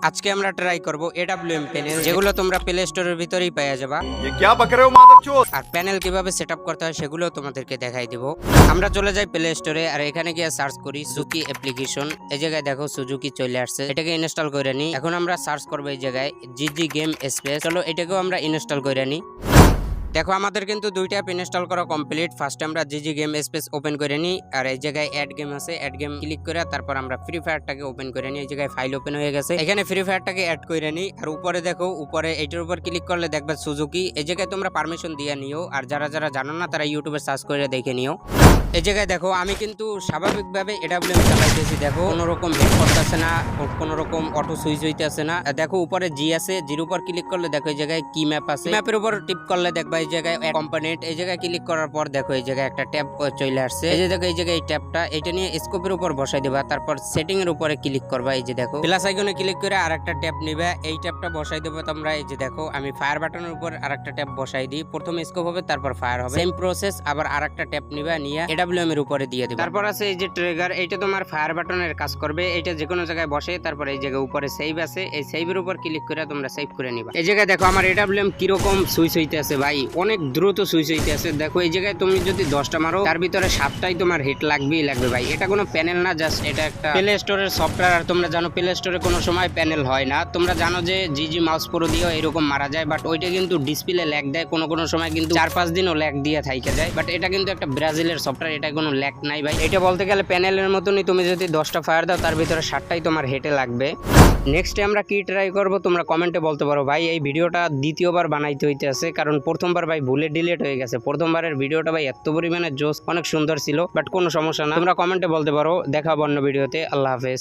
আজকে আমরা ট্রাই করব AWM প্যানেল, যেগুলো তোমরা প্লে স্টোরের ভিতরেই পেয়ে যাবা। ये क्या बक रहे हो मादरचोद। আর প্যানেল কিভাবে সেটআপ করতে হয় সেগুলো তোমাদেরকে দেখাই দিব। আমরা চলে যাই প্লে স্টোরে, আর এখানে গিয়ে সার্চ করি সুজুকি অ্যাপ্লিকেশন। এই জায়গায় দেখো সুজুকি চলে আসছে, এটাকে ইনস্টল করে নি। এখন আমরা সার্চ করব এই জায়গায় জিজি গেম স্পেস। চলো এটাকেও আমরা ইনস্টল করে নি। দেখো আমাদের কিন্তু দুইটা অ্যাপ ইনস্টল করা কমপ্লিট। ফার্স্ট আমরা জিজি গেম স্পেস ওপেন করে নিই, আর এই জায়গায় অ্যাড গেম আছে, অ্যাড গেম ক্লিক করে তারপর আমরা ফ্রি ফায়ারটাকে ওপেন করে নিই। এই জায়গায় ফাইল ওপেন হয়ে গেছে, এখানে ফ্রি ফায়ারটাকে অ্যাড করে নিই। আর উপরে দেখো, উপরে এইটার উপর ক্লিক করলে দেখবে সুজুকি। এই জায়গায় তোমরা পারমিশন দিয়ে নিও, আর যারা যারা জানো না তারা ইউটিউবে সার্চ করে দেখে নিও। এই জায়গায় দেখো আমি কিন্তু স্বাভাবিকভাবে AWM চালাইতেছি। দেখো কোনো রকম হেড করতেছে না, কোনো রকম অটো সুইচ হইতেছে না। দেখো উপরে জি আছে, জির উপর ক্লিক করলে দেখো এই জায়গায় কি ম্যাপ আছে, ম্যাপের উপর টিপ করলে দেখবা এই জায়গায় কম্পোনেন্ট। এই জায়গায় ক্লিক করার পর দেখো এই জায়গায় একটা ট্যাব চলে আসছে। এই যে দেখো এই জায়গায় এই ট্যাবটা, এটা নিয়ে স্কোপের উপর বসাই দিবা, তারপর সেটিং এর উপরে ক্লিক করবা। এই যে দেখো প্লাস আইকনে ক্লিক করে আরেকটা ট্যাব নিবা, এই ট্যাবটা বসাই দেবো তোমরা। এই যে দেখো আমি ফায়ার বাটনের উপর আরেকটা ট্যাব বসাই দিই, প্রথমে স্কোপ হবে তারপর ফায়ার হবে, সেম প্রসেস। আবার আরেকটা ট্যাব নিবা, নিয়ে AWM এর উপরে দিয়ে দিবা। তারপর আছে এই যে ট্রিগার, এইটা তোমার ফায়ার বাটনের কাজ করবে, এটা যে কোনো জায়গায় বসে। তারপর এই জায়গায় উপরে সেভ আছে, এই সেভের উপর ক্লিক করে তোমরা সেভ করে নিবা। এই জায়গায় দেখো আমার AWM কিরকম সুইচ হইতে আছে ভাই, অনেক দ্রুত সুইচ হইতে আছে। দেখো এই জায়গায় তুমি যদি 10টা মারো, তার ভিতরে 7টাই তোমার হিট লাগবেই লাগবে ভাই। এটা কোনো প্যানেল না, জাস্ট এটা একটা প্লে স্টোরের সফটওয়্যার। আর তোমরা জানো প্লে স্টোরে কোনো সময় প্যানেল হয় না। তোমরা জানো যে জিজি মাউস প্রো দিয়েও এরকম মারা যায়, বাট ওইটা কিন্তু ডিসপ্লে ল্যাগ দেয়, কোনো সময় কিন্তু 4-5 দিনও ল্যাগ দিয়ে থাইকে যায়। বাট এটা কিন্তু একটা ব্রাজিলের সফটওয়্যার, এটা কোনো ল্যাগ নাই ভাই। এটা বলতে গেলে প্যানেলের মতনই, তুমি যদি 10টা ফায়ার দাও তার ভিতরে 7টাই তোমার হেটে লাগবে। নেক্সটে আমরা কি ট্রাই করব তোমরা কমেন্টে বলতে পারো। ভাই এই ভিডিওটা দ্বিতীয়বার বানাইতে হইতে আছে, কারণ প্রথমবার ভাই ভুলে ডিলিট হয়ে গেছে। প্রথমবারের ভিডিওটা ভাই এত পরিমাণে জোস, অনেক সুন্দর ছিল, বাট কোনো সমস্যা না, তোমরা কমেন্টে বলতে পারো। দেখা হবে অন্য ভিডিওতে। আল্লাহ হাফেজ।